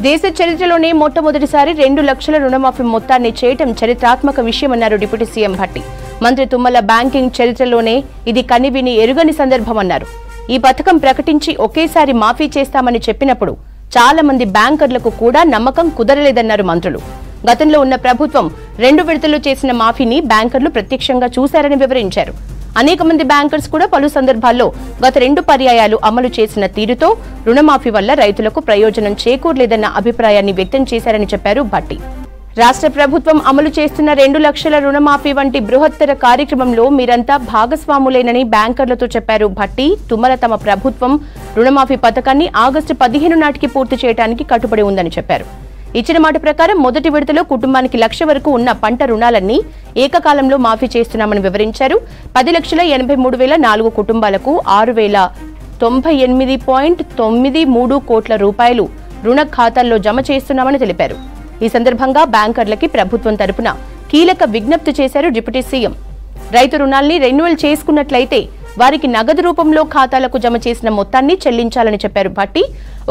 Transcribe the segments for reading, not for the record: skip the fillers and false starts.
దేశ చరిత్రలోనే మొట్టమొదటిసారి 2 లక్షల రుణమాఫీ మొత్తాన్ని చేయటం చరిత్రాత్మక విషయమన్నారు డిప్యూటీ సీఎం భట్టి. మంత్రి తుమ్మల బ్యాంకింగ్ చరిత్రలోనే ఇది కనివిని ఎరుగని సందర్భమన్నారు. ఈ పథకం ప్రకటించి ఒకేసారి మాఫీ చేస్తామని చెప్పినప్పుడు చాలా మంది బ్యాంకర్లకు కూడా నమ్మకం కుదరలేదన్నారు మంత్రులు. గతంలో ఉన్న ప్రభుత్వం 2 విడతల్లో చేసిన మాఫీని బ్యాంకర్లు ప్రత్యక్షంగా చూశారని వివరించారు. అనేక మంది బ్యాంకర్స్ కూడా పలు సందర్భాల్లో గత 2 పర్యాయాలు అమలు చేసిన తీరుతో రుణమాఫీ వల్ల రైతులకు ప్రయోజనం చేకూరలేదన్న అభిప్రాయాన్ని వ్యక్తం చేశారని చెప్పారు భట్టి. రాష్ట్ర ప్రభుత్వం అమలు చేస్తున్న 2 లక్షల రుణమాఫీ వంటి బృహత్తర కార్యక్రమంలో మీరంతా భాగస్వాములేనని బ్యాంకర్లతో చెప్పారు భట్టి. తుమ్మల తమ ప్రభుత్వం రుణమాఫీ పథకాన్ని ఆగస్టు 15 నాటికి పూర్తి చేయడానికి కట్టుబడి ఉందని చెప్పారు. ఇచ్చిన మాట ప్రకారం మొదటి విడతలో కుటుంబానికి 1 లక్ష వరకు ఉన్న పంట రుణాలన్నీ ఏకకాలంలో మాఫీ చేస్తున్నామని వివరించారు. 10,83,004 కుటుంబాలకు 6,098.93 కోట్ల రూపాయలు రుణ ఖాతాల్లో జమ చేస్తున్నామని తెలిపారు. ఈ సందర్భంగా బ్యాంకర్లకి ప్రభుత్వం తరపున కీలక విజ్ఞప్తి చేశారు డిప్యూటీ సీఎం. రైతు రుణాల్ని రెన్యువల్ చేసుకున్నట్లయితే వారికి నగదు రూపంలో ఖాతాలకు జమ చేసిన మొత్తాన్ని చెల్లించాలని చెప్పారు భట్టి.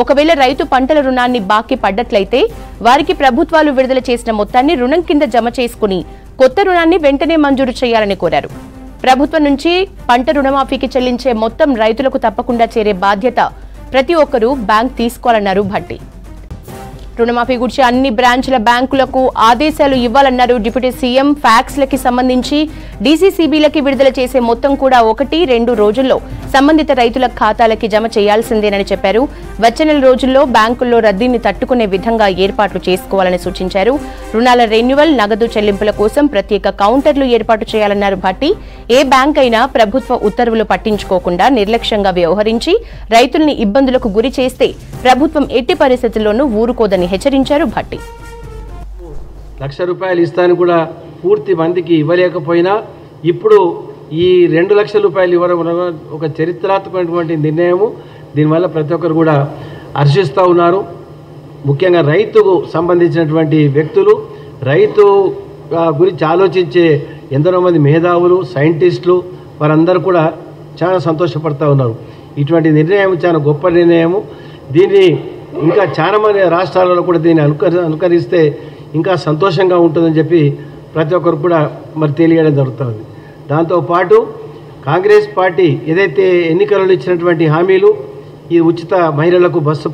ఒకవేళ రైతు పంటల రుణాన్ని బాకీ పడ్డట్లయితే వారికి ప్రభుత్వాలు విడుదల చేసిన మొత్తాన్ని రుణం కింద జమ చేసుకుని కొత్త రుణాన్ని వెంటనే మంజూరు చేయాలని కోరారు. ప్రభుత్వం నుంచి పంట రుణమాఫీకి చెల్లించే మొత్తం రైతులకు తప్పకుండా చేరే బాధ్యత ప్రతి ఒక్కరూ బ్యాంక్ తీసుకోవాలన్నారు భట్టి. రుణమాఫీ గురించి అన్ని బ్రాంచ్ల బ్యాంకులకు ఆదేశాలు ఇవ్వాలన్నారు డిప్యూటీ సీఎం. ఫ్యాక్స్లకి సంబంధించి డీసీసీబీలకి విడుదల చేసే మొత్తం కూడా 1-2 రోజుల్లో సంబంధిత రైతుల ఖాతాలకి జమ చేయాల్సిందేనని చెప్పారు. వచ్చే నెల రోజుల్లో బ్యాంకుల్లో రద్దీని తట్టుకునే విధంగా ఏర్పాట్లు చేసుకోవాలని సూచించారు. రుణాల రెన్యువల్, నగదు చెల్లింపుల కోసం ప్రత్యేక కౌంటర్లు ఏర్పాటు చేయాలన్నారు భట్టి. ఏ బ్యాంక్ అయినా ప్రభుత్వ ఉత్తర్వులు పట్టించుకోకుండా నిర్లక్ష్యంగా వ్యవహరించి రైతుల్ని ఇబ్బందులకు గురి చేస్తే ప్రభుత్వం ఎట్టి పరిస్థితుల్లోనూ ఊరుకోదని హెచ్చరించారు భట్టి. ₹1,00,000 ఇస్తాను కూడా పూర్తి మందికి ఇవ్వలేకపోయినా ఇప్పుడు ఈ ₹2 లక్షల ఇవ్వడం ఒక చరిత్రాత్మకమైనటువంటి నిర్ణయము. దీనివల్ల ప్రతి ఒక్కరు కూడా హర్షిస్తూ ఉన్నారు. ముఖ్యంగా రైతుకు సంబంధించినటువంటి వ్యక్తులు, రైతు గురించి ఆలోచించే ఎందరో మంది మేధావులు, సైంటిస్టులు వారందరూ కూడా చాలా సంతోషపడుతూ ఉన్నారు. ఇటువంటి నిర్ణయం చాలా గొప్ప నిర్ణయము. దీన్ని ఇంకా చాలా మంది రాష్ట్రాలలో కూడా దీన్ని అనుకరిస్తే ఇంకా సంతోషంగా ఉంటుందని చెప్పి ప్రతి ఒక్కరు కూడా మరి తెలియడం జరుగుతుంది. దాంతోపాటు కాంగ్రెస్ పార్టీ ఏదైతే ఎన్నికలలో ఇచ్చినటువంటి హామీలు, ఈ ఉచిత మహిళలకు బస్సు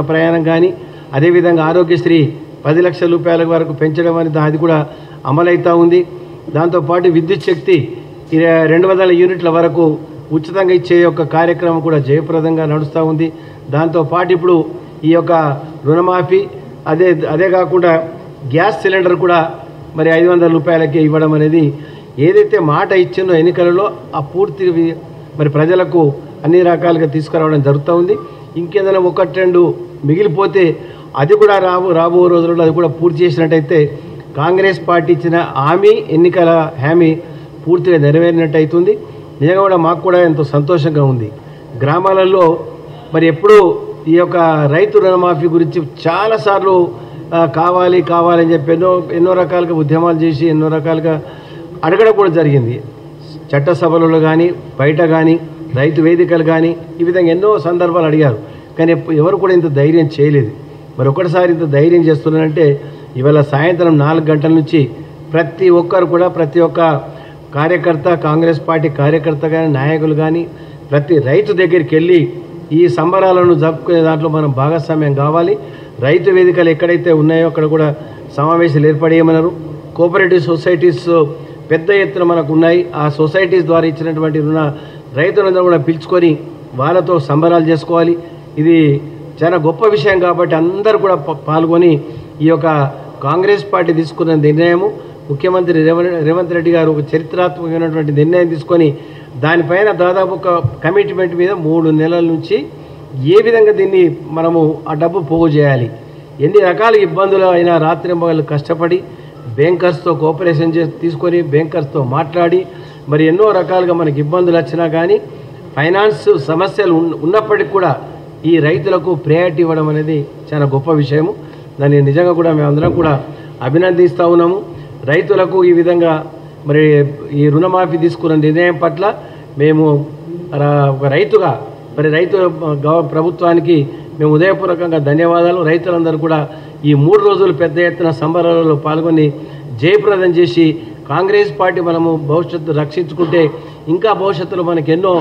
ప్రయాణం కానీ, అదేవిధంగా ఆరోగ్యశ్రీ 10 లక్షల రూపాయల వరకు పెంచడం అనేది అది కూడా అమలవుతూ ఉంది. దాంతోపాటు విద్యుత్ శక్తి 200 యూనిట్ల వరకు ఉచితంగా ఇచ్చే యొక్క కార్యక్రమం కూడా జయప్రదంగా నడుస్తూ ఉంది. దాంతోపాటు ఇప్పుడు ఈ యొక్క రుణమాఫీ అదే కాకుండా గ్యాస్ సిలిండర్ కూడా మరి 500 రూపాయలకే ఇవ్వడం అనేది ఏదైతే మాట ఇచ్చిందో ఎన్నికలలో ఆ పూర్తి మరి ప్రజలకు అన్ని రకాలుగా తీసుకురావడం జరుగుతూ ఉంది. ఇంకేదైనా 1-2 మిగిలిపోతే అది కూడా రాబో రోజులలో అది కూడా పూర్తి చేసినట్టయితే కాంగ్రెస్ పార్టీ ఇచ్చిన ఎన్నికల హామీ పూర్తిగా నెరవేరినట్టు అవుతుంది. నిజంగా కూడా మాకు కూడా ఎంతో సంతోషంగా ఉంది. గ్రామాలలో మరి ఎప్పుడూ ఈ యొక్క రైతు రుణమాఫీ గురించి చాలాసార్లు కావాలని చెప్పి ఎన్నో రకాలుగా ఉద్యమాలు చేసి ఎన్నో రకాలుగా అడగడం కూడా జరిగింది. చట్టసభలలో కానీ, బయట కానీ, రైతు వేదికలు కానీ, ఈ విధంగా ఎన్నో సందర్భాలు అడిగారు. కానీ ఎవరు కూడా ఇంత ధైర్యం చేయలేదు. మరి ఒకటిసారి ఇంత ధైర్యం చేస్తున్నారంటే ఇవాళ సాయంత్రం 4 గంటల నుంచి ప్రతి ఒక్కరు కూడా, ప్రతి ఒక్క కార్యకర్త, కాంగ్రెస్ పార్టీ కార్యకర్త కానీ, నాయకులు కానీ ప్రతి రైతు దగ్గరికి వెళ్ళి ఈ సంబరాలను జరుపుకునే దాంట్లో మనం భాగస్వామ్యం కావాలి. రైతు వేదికలు ఎక్కడైతే ఉన్నాయో అక్కడ కూడా సమావేశాలు ఏర్పడేయమన్నారు. కోఆపరేటివ్ సొసైటీస్ పెద్ద ఎత్తున మనకు ఉన్నాయి. ఆ సొసైటీస్ ద్వారా ఇచ్చినటువంటి రైతులందరూ కూడా పిలుచుకొని వాళ్ళతో సంబరాలు చేసుకోవాలి. ఇది చాలా గొప్ప విషయం కాబట్టి అందరూ కూడా పాల్గొని ఈ యొక్క కాంగ్రెస్ పార్టీ తీసుకున్న నిర్ణయము, ముఖ్యమంత్రి రేవంత్ రెడ్డి గారు ఒక చరిత్రాత్మకమైనటువంటి నిర్ణయం తీసుకొని దానిపైన దాదాపు ఒక కమిట్మెంట్ మీద 3 నెలల నుంచి ఏ విధంగా దీన్ని మనము ఆ డబ్బు పోగు చేయాలి, ఎన్ని రకాల ఇబ్బందులు అయినా రాత్రింబగళ్ళు కష్టపడి బ్యాంకర్స్తో కోఆపరేషన్ తీసుకొని బ్యాంకర్స్తో మాట్లాడి మరి ఎన్నో రకాలుగా మనకి ఇబ్బందులు వచ్చినా కానీ ఫైనాన్స్ సమస్యలు ఉన్నప్పటికీ కూడా ఈ రైతులకు ప్రయారిటీ ఇవ్వడం అనేది చాలా గొప్ప విషయము. దాన్ని నిజంగా కూడా మేమందరం కూడా అభినందిస్తూ ఉన్నాము. రైతులకు ఈ విధంగా మరి ఈ రుణమాఫీ తీసుకున్న నిర్ణయం పట్ల మేము ఒక రైతుగా మరి ప్రభుత్వానికి మేము ఉదయపూర్వకంగా ధన్యవాదాలు. రైతులందరూ కూడా ఈ 3 రోజులు పెద్ద ఎత్తున సంబరాలలో పాల్గొని జయప్రదం చేసి కాంగ్రెస్ పార్టీ మనము భవిష్యత్తు రక్షించుకుంటే ఇంకా భవిష్యత్తులో మనకు ఎన్నో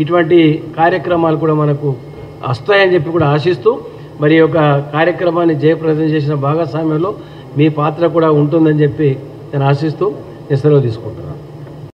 ఇటువంటి కార్యక్రమాలు కూడా మనకు వస్తాయని చెప్పి కూడా ఆశిస్తూ మరి యొక్క కార్యక్రమాన్ని జయప్రదం చేసిన భాగస్వామ్యంలో మీ పాత్ర కూడా ఉంటుందని చెప్పి నేను ఆశిస్తూ సెలవు తీసుకుంటున్నాను.